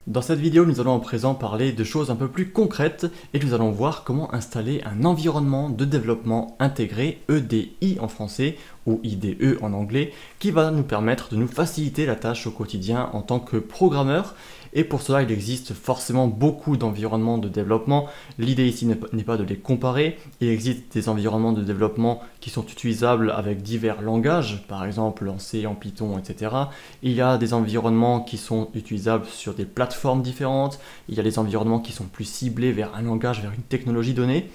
Dans cette vidéo, nous allons à présent parler de choses un peu plus concrètes et nous allons voir comment installer un environnement de développement intégré, EDI en français ou IDE en anglais, qui va nous permettre de nous faciliter la tâche au quotidien en tant que programmeur. Et pour cela, il existe forcément beaucoup d'environnements de développement. L'idée ici n'est pas de les comparer. Il existe des environnements de développement qui sont utilisables avec divers langages, par exemple en C, en Python, etc. Il y a des environnements qui sont utilisables sur des plateformes différentes. Il y a des environnements qui sont plus ciblés vers un langage, vers une technologie donnée.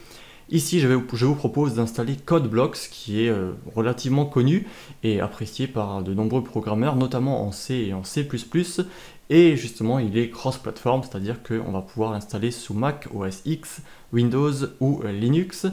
Ici, je vous propose d'installer CodeBlocks, qui est relativement connu et apprécié par de nombreux programmeurs, notamment en C et en C++. Et justement, il est cross-platform, c'est-à-dire qu'on va pouvoir l'installer sous Mac OS X, Windows ou Linux.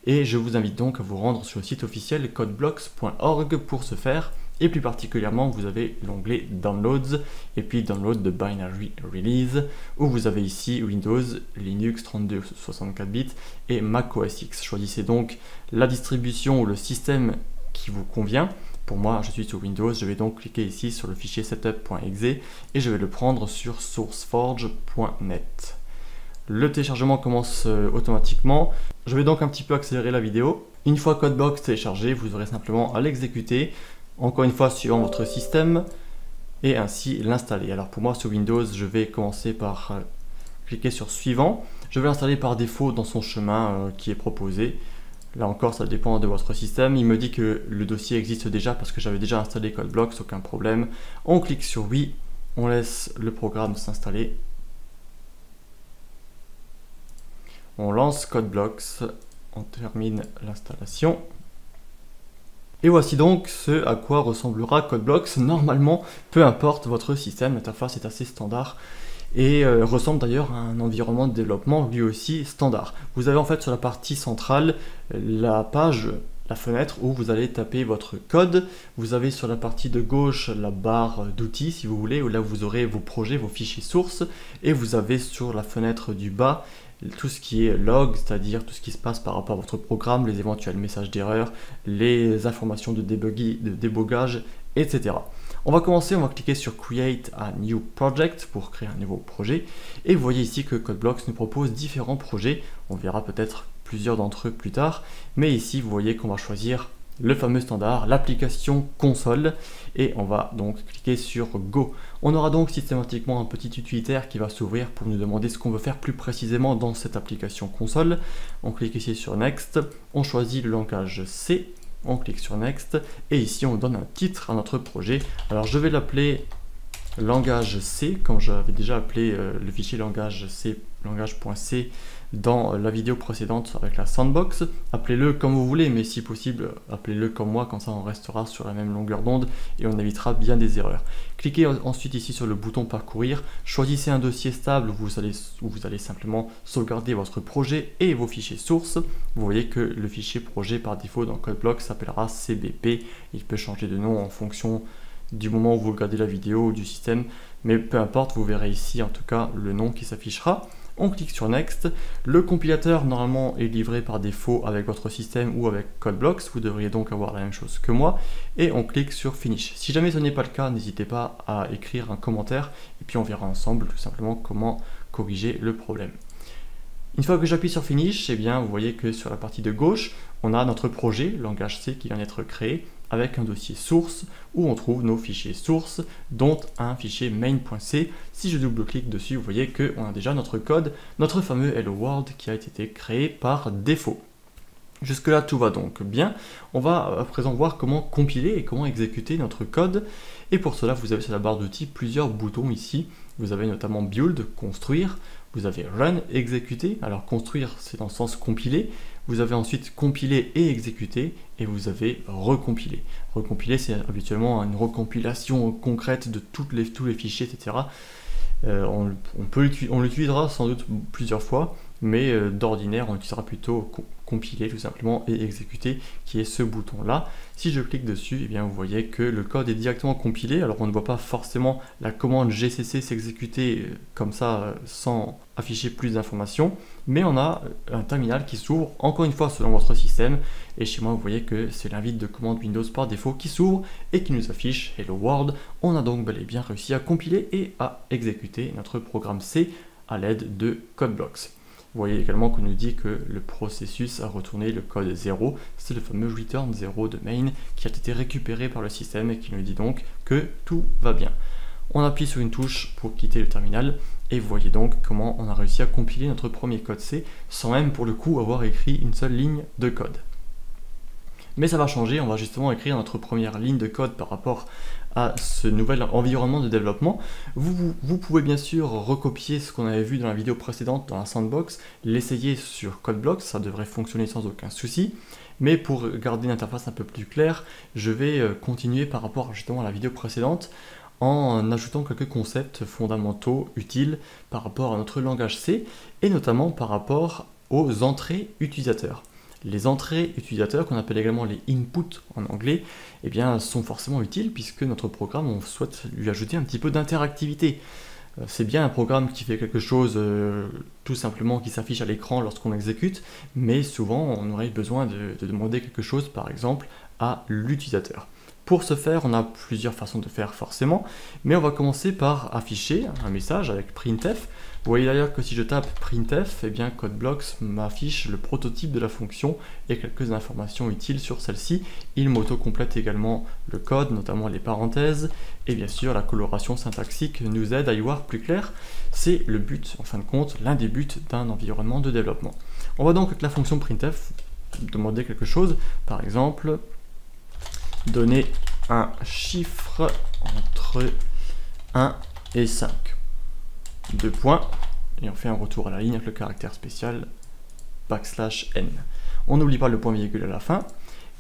Et je vous invite donc à vous rendre sur le site officiel codeblocks.org pour ce faire. Et plus particulièrement, vous avez l'onglet Downloads et puis Download de Binary Release, où vous avez ici Windows, Linux 32-64 bits et Mac OS X. Choisissez donc la distribution ou le système qui vous convient. Pour moi, je suis sur Windows, je vais donc cliquer ici sur le fichier setup.exe et je vais le prendre sur sourceforge.net. Le téléchargement commence automatiquement. Je vais donc un petit peu accélérer la vidéo. Une fois CodeBlocks téléchargé, vous aurez simplement à l'exécuter, encore une fois suivant votre système, et ainsi l'installer. Alors pour moi sur Windows, je vais commencer par cliquer sur suivant. Je vais l'installer par défaut dans son chemin qui est proposé. Là encore, ça dépend de votre système. Il me dit que le dossier existe déjà parce que j'avais déjà installé CodeBlocks, aucun problème. On clique sur oui, on laisse le programme s'installer. On lance CodeBlocks, on termine l'installation. Et voici donc ce à quoi ressemblera CodeBlocks. Normalement, peu importe votre système, l'interface est assez standard et ressemble d'ailleurs à un environnement de développement lui aussi standard. Vous avez en fait sur la partie centrale la page, la fenêtre où vous allez taper votre code. Vous avez sur la partie de gauche la barre d'outils si vous voulez, où là vous aurez vos projets, vos fichiers sources, et vous avez sur la fenêtre du bas tout ce qui est log, c'est-à-dire tout ce qui se passe par rapport à votre programme, les éventuels messages d'erreur, les informations de débogage, etc. On va commencer, on va cliquer sur Create a New Project pour créer un nouveau projet. Et vous voyez ici que CodeBlocks nous propose différents projets. On verra peut-être plusieurs d'entre eux plus tard. Mais ici, vous voyez qu'on va choisir le fameux standard, l'application console, et on va donc cliquer sur Go. On aura donc systématiquement un petit utilitaire qui va s'ouvrir pour nous demander ce qu'on veut faire plus précisément dans cette application console. On clique ici sur Next, on choisit le langage C, on clique sur Next, et ici on donne un titre à notre projet. Alors je vais l'appeler langage C, comme j'avais déjà appelé le fichier langage.c dans la vidéo précédente avec la sandbox. Appelez-le comme vous voulez, mais si possible, appelez-le comme moi, comme ça on restera sur la même longueur d'onde et on évitera bien des erreurs. Cliquez ensuite ici sur le bouton parcourir, choisissez un dossier stable où vous allez simplement sauvegarder votre projet et vos fichiers sources. Vous voyez que le fichier projet par défaut dans CodeBlocks s'appellera CBP. Il peut changer de nom en fonction du moment où vous regardez la vidéo ou du système, mais peu importe, vous verrez ici en tout cas le nom qui s'affichera. On clique sur Next. Le compilateur normalement est livré par défaut avec votre système ou avec CodeBlocks. Vous devriez donc avoir la même chose que moi. Et on clique sur Finish. Si jamais ce n'est pas le cas, n'hésitez pas à écrire un commentaire et puis on verra ensemble tout simplement comment corriger le problème. Une fois que j'appuie sur Finish, eh bien, vous voyez que sur la partie de gauche, on a notre projet, langage C, qui vient d'être créé, avec un dossier source où on trouve nos fichiers sources, dont un fichier main.c. Si je double-clique dessus, vous voyez qu'on a déjà notre code, notre fameux Hello World qui a été créé par défaut. Jusque là tout va donc bien. On va à présent voir comment compiler et comment exécuter notre code. Et pour cela, vous avez sur la barre d'outils plusieurs boutons ici. Vous avez notamment Build, construire. Vous avez Run, exécuter. Alors construire, c'est dans le sens compiler. Vous avez ensuite compiler et exécuter. Et vous avez recompiler. Recompiler, c'est habituellement une recompilation concrète de tous les fichiers, etc. On l'utilisera sans doute plusieurs fois. mais d'ordinaire on utilisera plutôt compiler tout simplement et exécuter, qui est ce bouton là. Si je clique dessus, eh bien vous voyez que le code est directement compilé. Alors on ne voit pas forcément la commande gcc s'exécuter comme ça sans afficher plus d'informations, mais on a un terminal qui s'ouvre encore une fois selon votre système, et chez moi vous voyez que c'est l'invite de commande Windows par défaut qui s'ouvre et qui nous affiche Hello World. On a donc bel et bien réussi à compiler et à exécuter notre programme C à l'aide de CodeBlocks. Vous voyez également qu'on nous dit que le processus a retourné le code 0, c'est le fameux return 0 de main qui a été récupéré par le système et qui nous dit donc que tout va bien. On appuie sur une touche pour quitter le terminal et vous voyez donc comment on a réussi à compiler notre premier code C sans même pour le coup avoir écrit une seule ligne de code. Mais ça va changer, on va justement écrire notre première ligne de code par rapport à ce nouvel environnement de développement. Vous pouvez bien sûr recopier ce qu'on avait vu dans la vidéo précédente dans la sandbox, l'essayer sur CodeBlocks, ça devrait fonctionner sans aucun souci. Mais pour garder une interface un peu plus claire, je vais continuer par rapport justement à la vidéo précédente en ajoutant quelques concepts fondamentaux utiles par rapport à notre langage C et notamment par rapport aux entrées utilisateurs. Les entrées utilisateurs, qu'on appelle également les inputs en anglais, eh bien, sont forcément utiles puisque notre programme, on souhaite lui ajouter un petit peu d'interactivité. C'est bien un programme qui fait quelque chose tout simplement qui s'affiche à l'écran lorsqu'on exécute, mais souvent on aurait besoin de demander quelque chose par exemple à l'utilisateur. Pour ce faire, on a plusieurs façons de faire forcément, mais on va commencer par afficher un message avec printf. Vous voyez d'ailleurs que si je tape printf, eh bien CodeBlocks m'affiche le prototype de la fonction et quelques informations utiles sur celle-ci. Il m'auto-complète également le code, notamment les parenthèses, et bien sûr la coloration syntaxique nous aide à y voir plus clair. C'est le but, en fin de compte, l'un des buts d'un environnement de développement. On va donc avec la fonction printf demander quelque chose, par exemple donner un chiffre entre 1 et 5. 2 points, et on fait un retour à la ligne avec le caractère spécial \n. On n'oublie pas le point virgule à la fin,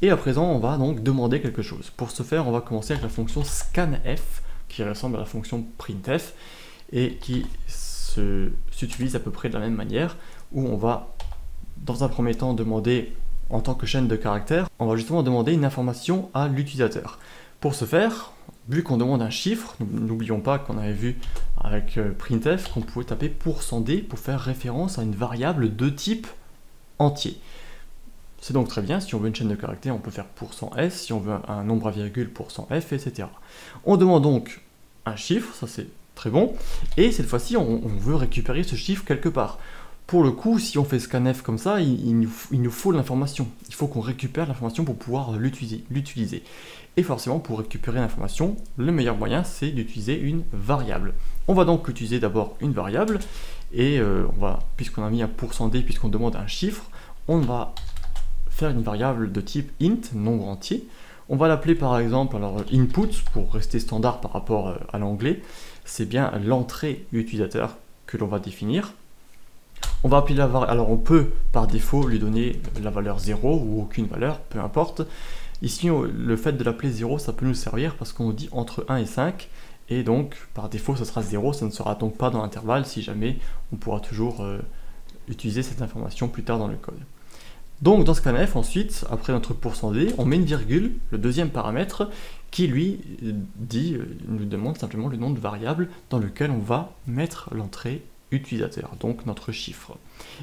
et à présent on va donc demander quelque chose. Pour ce faire, on va commencer avec la fonction scanf, qui ressemble à la fonction printf, et qui s'utilise à peu près de la même manière, où on va dans un premier temps demander en tant que chaîne de caractères, on va justement demander une information à l'utilisateur. Pour ce faire, vu qu'on demande un chiffre, n'oublions pas qu'on avait vu avec printf qu'on pouvait taper %d pour faire référence à une variable de type entier. C'est donc très bien, si on veut une chaîne de caractères, on peut faire %s, si on veut un nombre à virgule, %f, etc. On demande donc un chiffre, ça c'est très bon, et cette fois-ci on veut récupérer ce chiffre quelque part. Pour le coup, si on fait scanf comme ça, il nous faut l'information. Il faut qu'on récupère l'information pour pouvoir l'utiliser. Et forcément, pour récupérer l'information, le meilleur moyen, c'est d'utiliser une variable. On va donc utiliser d'abord une variable, et puisqu'on a mis un %d, puisqu'on demande un chiffre, on va faire une variable de type int, nombre entier. On va l'appeler par exemple, alors input, pour rester standard par rapport à l'anglais, c'est bien l'entrée utilisateur que l'on va définir. On va appeler la variable, alors on peut par défaut lui donner la valeur 0 ou aucune valeur, peu importe. Ici, le fait de l'appeler 0, ça peut nous servir parce qu'on nous dit entre 1 et 5, et donc par défaut ça sera 0, ça ne sera donc pas dans l'intervalle, si jamais on pourra toujours utiliser cette information plus tard dans le code. Donc dans scanf, ensuite, après notre %d, on met une virgule, le deuxième paramètre, qui lui nous demande simplement le nom de variable dans lequel on va mettre l'entrée utilisateur, donc notre chiffre.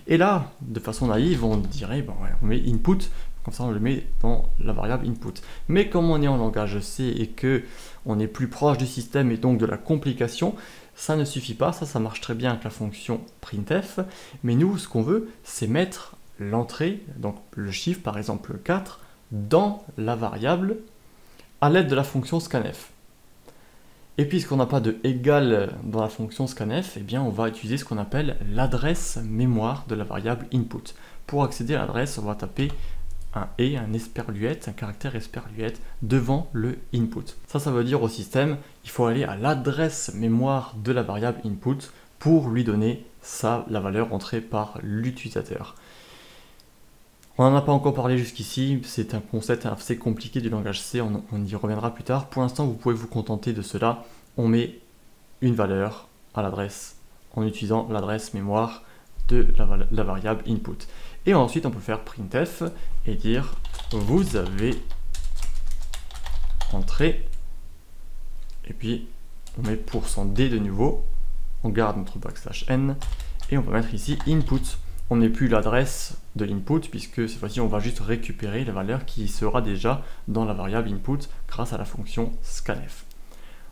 Et là, de façon naïve, on dirait, bon, ouais, on met input, comme ça on le met dans la variable input. Mais comme on est en langage C et que on est plus proche du système et donc de la complication, ça ne suffit pas, ça marche très bien avec la fonction printf, mais nous, ce qu'on veut, c'est mettre l'entrée, donc le chiffre, par exemple 4, dans la variable à l'aide de la fonction scanf. Et puisqu'on n'a pas de égal dans la fonction scanf, eh bien on va utiliser ce qu'on appelle l'adresse mémoire de la variable input. Pour accéder à l'adresse, on va taper un et, un esperluette, un caractère esperluette devant le input. Ça veut dire au système, il faut aller à l'adresse mémoire de la variable input pour lui donner la valeur entrée par l'utilisateur. On n'en a pas encore parlé jusqu'ici, c'est un concept assez compliqué du langage C, on y reviendra plus tard. Pour l'instant, vous pouvez vous contenter de cela. On met une valeur à l'adresse en utilisant l'adresse mémoire de la variable input. Et ensuite on peut faire printf et dire vous avez entré, et puis on met %d de nouveau, on garde notre \n et on va mettre ici input. On n'est plus l'adresse de l'input puisque cette fois-ci on va juste récupérer la valeur qui sera déjà dans la variable input grâce à la fonction scanf.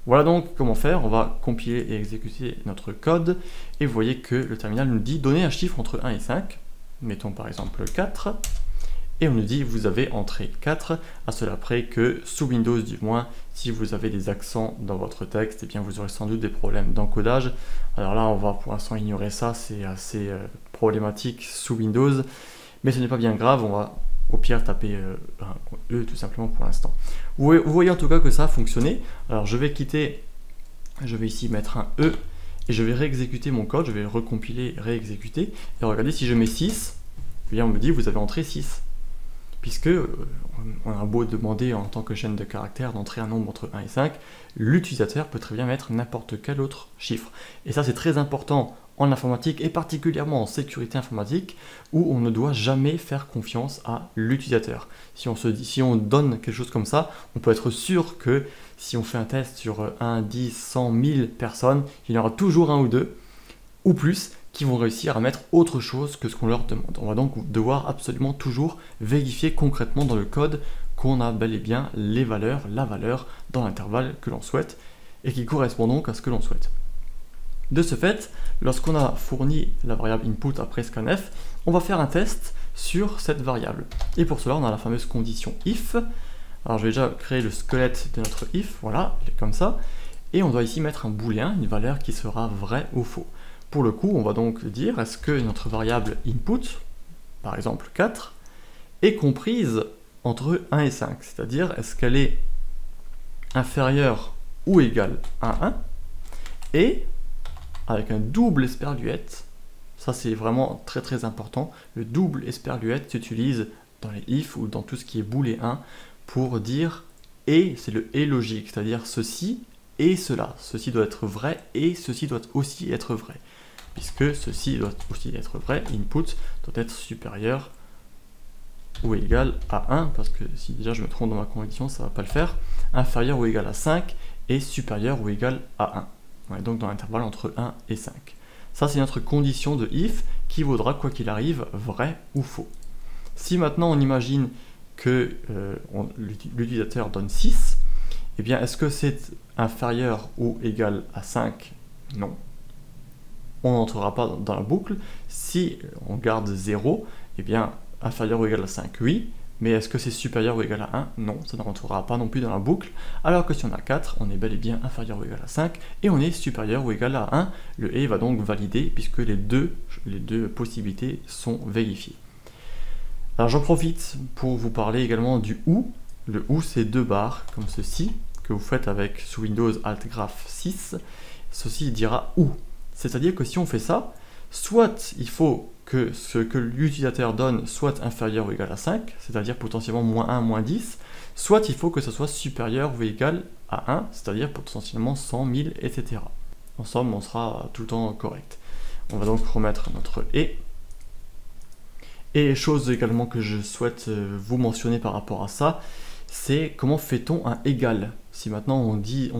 Voilà donc comment faire. On va compiler et exécuter notre code et vous voyez que le terminal nous dit donner un chiffre entre 1 et 5, mettons par exemple 4, et on nous dit vous avez entré 4, à cela près que sous Windows du moins, si vous avez des accents dans votre texte, eh bien vous aurez sans doute des problèmes d'encodage. Alors là on va pour l'instant ignorer ça, c'est assez problématique sous Windows, mais ce n'est pas bien grave, on va au pire taper un E tout simplement pour l'instant. Vous voyez en tout cas que ça a fonctionné. Alors je vais quitter, je vais ici mettre un E, et je vais réexécuter mon code, je vais recompiler, réexécuter, et regardez si je mets 6, eh bien on me dit vous avez entré 6. Puisque on a beau demander en tant que chaîne de caractères d'entrer un nombre entre 1 et 5, l'utilisateur peut très bien mettre n'importe quel autre chiffre. Et ça c'est très important en informatique et particulièrement en sécurité informatique où on ne doit jamais faire confiance à l'utilisateur. Si on donne quelque chose comme ça, on peut être sûr que si on fait un test sur 1, 10, 100, 1000 personnes, il y en aura toujours un ou deux ou plus qui vont réussir à mettre autre chose que ce qu'on leur demande. On va donc devoir absolument toujours vérifier concrètement dans le code qu'on a bel et bien la valeur dans l'intervalle que l'on souhaite et qui correspond donc à ce que l'on souhaite. De ce fait, lorsqu'on a fourni la variable input après scanf, on va faire un test sur cette variable. Et pour cela, on a la fameuse condition if. Alors je vais déjà créer le squelette de notre if, voilà, il est comme ça. Et on doit ici mettre un booléen, une valeur qui sera vraie ou faux. Pour le coup, on va donc dire est-ce que notre variable input, par exemple 4, est comprise entre 1 et 5, c'est-à-dire est-ce qu'elle est inférieure ou égale à 1, et avec un double esperluette, ça c'est vraiment très très important, le double esperluette s'utilise dans les if ou dans tout ce qui est booléen pour dire et, c'est le et logique, c'est-à-dire ceci et cela, ceci doit être vrai et ceci doit aussi être vrai. Puisque ceci doit aussi être vrai, input doit être supérieur ou égal à 1, parce que si déjà je me trompe dans ma condition, ça ne va pas le faire, inférieur ou égal à 5 et supérieur ou égal à 1. On est donc dans l'intervalle entre 1 et 5. Ça c'est notre condition de if qui vaudra quoi qu'il arrive vrai ou faux. Si maintenant on imagine que l'utilisateur donne 6, eh bien est-ce que c'est inférieur ou égal à 5? Non. On n'entrera pas dans la boucle. Si on garde 0, eh bien inférieur ou égal à 5, oui, mais est-ce que c'est supérieur ou égal à 1? Non, ça ne rentrera pas non plus dans la boucle, alors que si on a 4, on est bel et bien inférieur ou égal à 5, et on est supérieur ou égal à 1, le et va donc valider, puisque les deux possibilités sont vérifiées. Alors j'en profite pour vous parler également du OU. Le OU c'est 2 barres, comme ceci, que vous faites avec sous Windows Alt Graph 6, ceci dira OU. C'est-à-dire que si on fait ça, soit il faut que ce que l'utilisateur donne soit inférieur ou égal à 5, c'est-à-dire potentiellement moins 1, moins 10, soit il faut que ce soit supérieur ou égal à 1, c'est-à-dire potentiellement 100, 1000, etc. En somme, on sera tout le temps correct. On va donc remettre notre et. Et chose également que je souhaite vous mentionner par rapport à ça, c'est comment fait-on un égal. Si maintenant on dit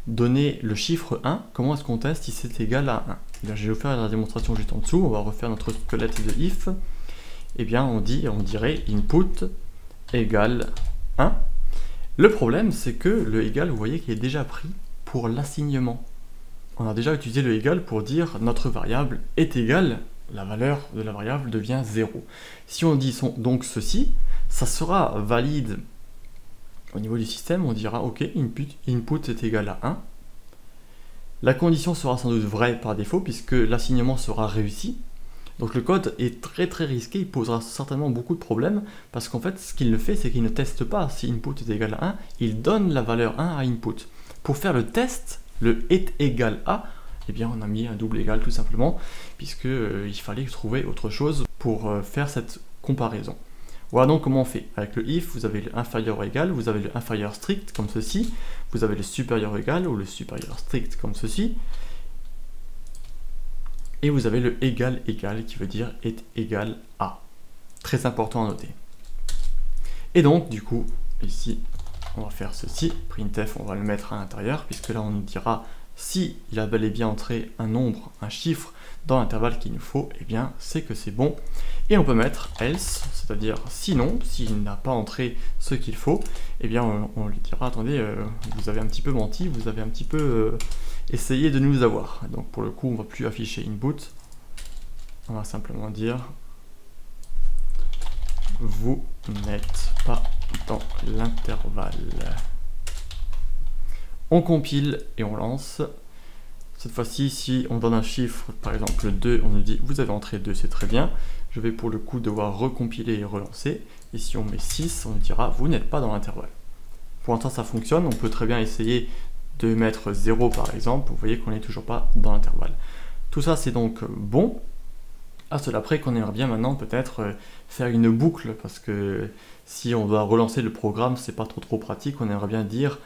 donner le chiffre 1, comment est-ce qu'on teste si c'est égal à 1? Bien, je vais vous faire la démonstration juste en dessous, on va refaire notre squelette de if. Eh bien on dirait input égale 1. Le problème c'est que le égal, vous voyez qu'il est déjà pris pour l'assignement. On a déjà utilisé le égal pour dire notre variable est égale, la valeur de la variable devient 0. Si on dit donc ceci, ça sera valide au niveau du système, on dira ok, input est égal à 1. La condition sera sans doute vraie par défaut puisque l'assignement sera réussi. Donc le code est très très risqué, il posera certainement beaucoup de problèmes parce qu'en fait ce qu'il ne fait c'est qu'il ne teste pas si input est égal à 1, il donne la valeur 1 à input. Pour faire le test, le est égal à, eh bien on a mis un double égal tout simplement puisque il fallait trouver autre chose pour faire cette comparaison. Voilà donc comment on fait. Avec le if, vous avez le inférieur ou égal, vous avez le inférieur strict comme ceci, vous avez le supérieur ou égal ou le supérieur strict comme ceci. Et vous avez le égal égal qui veut dire est égal à. Très important à noter. Et donc, du coup, ici, on va faire ceci. Printf, on va le mettre à l'intérieur, puisque là, on nous dira si il a bel et bien entré un nombre, un chiffre, dans l'intervalle qu'il nous faut, eh bien, c'est que c'est bon. Et on peut mettre else, c'est-à-dire sinon, s'il n'a pas entré ce qu'il faut, eh bien, on lui dira, attendez, vous avez un petit peu menti, vous avez un petit peu essayé de nous avoir. Donc, pour le coup, on ne va plus afficher input. On va simplement dire vous n'êtes pas dans l'intervalle. On compile et on lance. Cette fois-ci, si on donne un chiffre, par exemple 2, on nous dit vous avez entré 2, c'est très bien. Je vais pour le coup devoir recompiler et relancer. Et si on met 6, on nous dira vous n'êtes pas dans l'intervalle. Pour l'instant, ça fonctionne. On peut très bien essayer de mettre 0 par exemple. Vous voyez qu'on n'est toujours pas dans l'intervalle. Tout ça, c'est donc bon. À cela près qu'on aimerait bien maintenant peut-être faire une boucle, parce que si on doit relancer le programme, c'est pas trop pratique. On aimerait bien dire,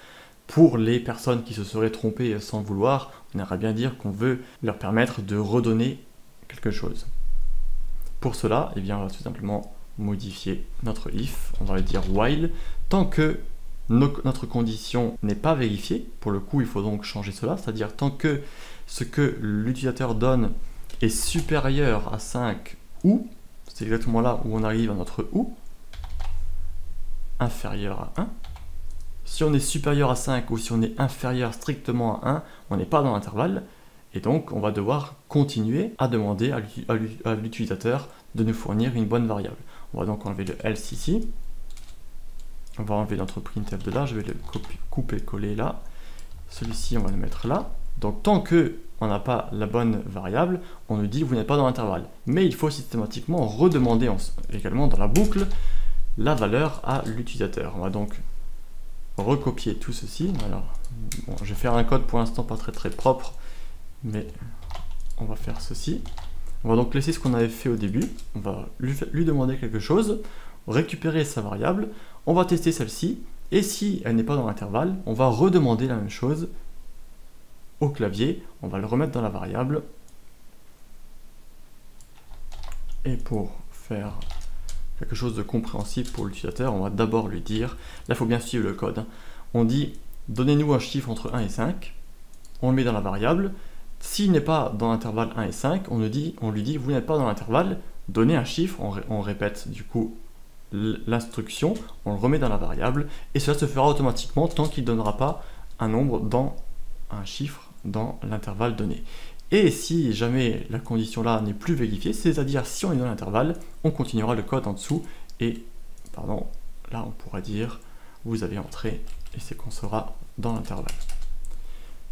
pour les personnes qui se seraient trompées sans le vouloir, on aimerait bien dire qu'on veut leur permettre de redonner quelque chose. Pour cela, eh bien, on va tout simplement modifier notre if. On va lui dire while, tant que notre condition n'est pas vérifiée. Pour le coup, il faut donc changer cela, c'est-à-dire tant que ce que l'utilisateur donne est supérieur à 5 ou, c'est exactement là où on arrive à notre ou, inférieur à 1. Si on est supérieur à 5 ou si on est inférieur strictement à 1, on n'est pas dans l'intervalle, et donc on va devoir continuer à demander à l'utilisateur de nous fournir une bonne variable. On va donc enlever le else ici, on va enlever notre printf de là, je vais le couper-coller là, celui-ci on va le mettre là. Donc tant que on n'a pas la bonne variable, on nous dit vous n'êtes pas dans l'intervalle. Mais il faut systématiquement redemander également dans la boucle la valeur à l'utilisateur. On va donc recopier tout ceci. Alors, bon, je vais faire un code pour l'instant pas très propre, mais on va faire ceci. On va donc laisser ce qu'on avait fait au début. On va lui demander quelque chose, récupérer sa variable, on va tester celle-ci, et si elle n'est pas dans l'intervalle, on va redemander la même chose au clavier, on va le remettre dans la variable. Et pour faire quelque chose de compréhensible pour l'utilisateur, on va d'abord lui dire, là il faut bien suivre le code, hein. On dit donnez-nous un chiffre entre 1 et 5, on le met dans la variable, s'il n'est pas dans l'intervalle 1 et 5, on lui dit vous n'êtes pas dans l'intervalle, donnez un chiffre, on répète du coup l'instruction, on le remet dans la variable, et cela se fera automatiquement tant qu'il ne donnera pas un nombre dans un chiffre dans l'intervalle donné. Et si jamais la condition là n'est plus vérifiée, c'est-à-dire si on est dans l'intervalle, on continuera le code en dessous et, pardon, là on pourra dire vous avez entré et c'est qu'on sera dans l'intervalle.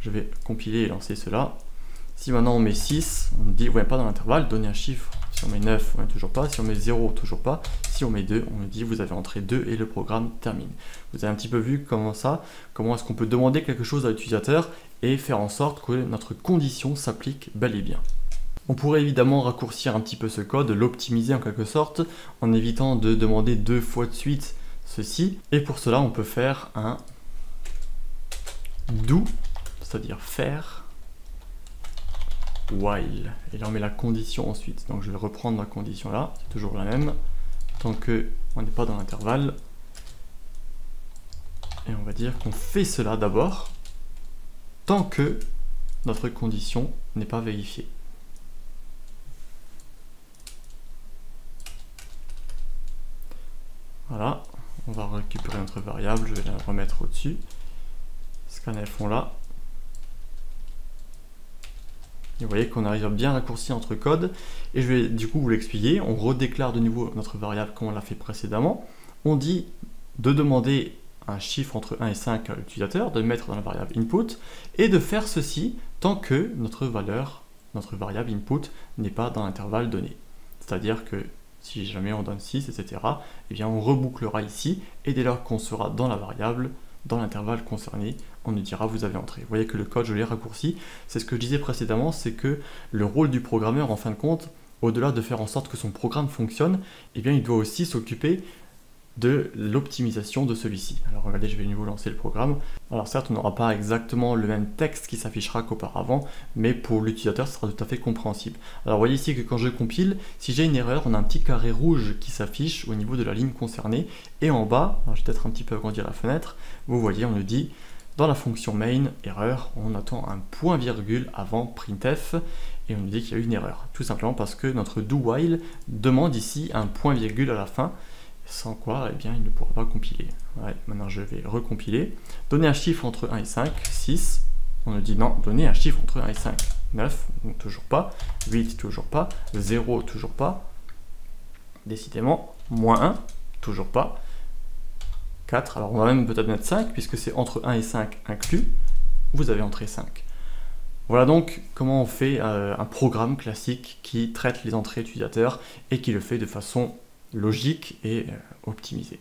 Je vais compiler et lancer cela. Si maintenant on met 6, on dit vous n'êtes pas dans l'intervalle, donnez un chiffre. Si on met 9, on n'est toujours pas. Si on met 0, toujours pas. Si on met 2, on nous dit vous avez entré 2 et le programme termine. Vous avez un petit peu vu comment est-ce qu'on peut demander quelque chose à l'utilisateur et faire en sorte que notre condition s'applique bel et bien. On pourrait évidemment raccourcir un petit peu ce code, l'optimiser en quelque sorte, en évitant de demander 2 fois de suite ceci. Et pour cela, on peut faire un do, c'est-à-dire faire while. Et là, on met la condition ensuite. Donc, je vais reprendre la condition là, c'est toujours la même, tant que on n'est pas dans l'intervalle. Et on va dire qu'on fait cela d'abord, tant que notre condition n'est pas vérifiée. Voilà, on va récupérer notre variable, je vais la remettre au-dessus. Scanf on là. Et vous voyez qu'on arrive à bien raccourcir notre code. Et je vais du coup vous l'expliquer. On redéclare de nouveau notre variable comme on l'a fait précédemment. On dit de demander un chiffre entre 1 et 5 à l'utilisateur, de le mettre dans la variable input, et de faire ceci tant que notre variable input n'est pas dans l'intervalle donné. C'est-à-dire que si jamais on donne 6, etc., eh bien on rebouclera ici, et dès lors qu'on sera dans la variable, dans l'intervalle concerné, on nous dira vous avez entré. Vous voyez que le code, je l'ai raccourci. C'est ce que je disais précédemment, c'est que le rôle du programmeur, en fin de compte, au-delà de faire en sorte que son programme fonctionne, eh bien il doit aussi s'occuper de l'optimisation de celui-ci. Alors regardez, je vais de nouveau lancer le programme. Alors certes, on n'aura pas exactement le même texte qui s'affichera qu'auparavant, mais pour l'utilisateur, ce sera tout à fait compréhensible. Alors vous voyez ici que quand je compile, si j'ai une erreur, on a un petit carré rouge qui s'affiche au niveau de la ligne concernée, et en bas, alors je vais peut-être un petit peu agrandir la fenêtre, vous voyez, on nous dit, dans la fonction main, erreur, on attend un point virgule avant printf, et on nous dit qu'il y a eu une erreur. Tout simplement parce que notre do while demande ici un point virgule à la fin, sans quoi, eh bien, il ne pourra pas compiler. Ouais, maintenant, je vais recompiler. Donner un chiffre entre 1 et 5, 6. On nous dit non, donner un chiffre entre 1 et 5. 9, toujours pas. 8, toujours pas. 0, toujours pas. Décidément, moins 1, toujours pas. 4, alors on va même peut-être mettre 5, puisque c'est entre 1 et 5 inclus. Vous avez entré 5. Voilà donc comment on fait un programme classique qui traite les entrées utilisateurs et qui le fait de façon logique et optimisée.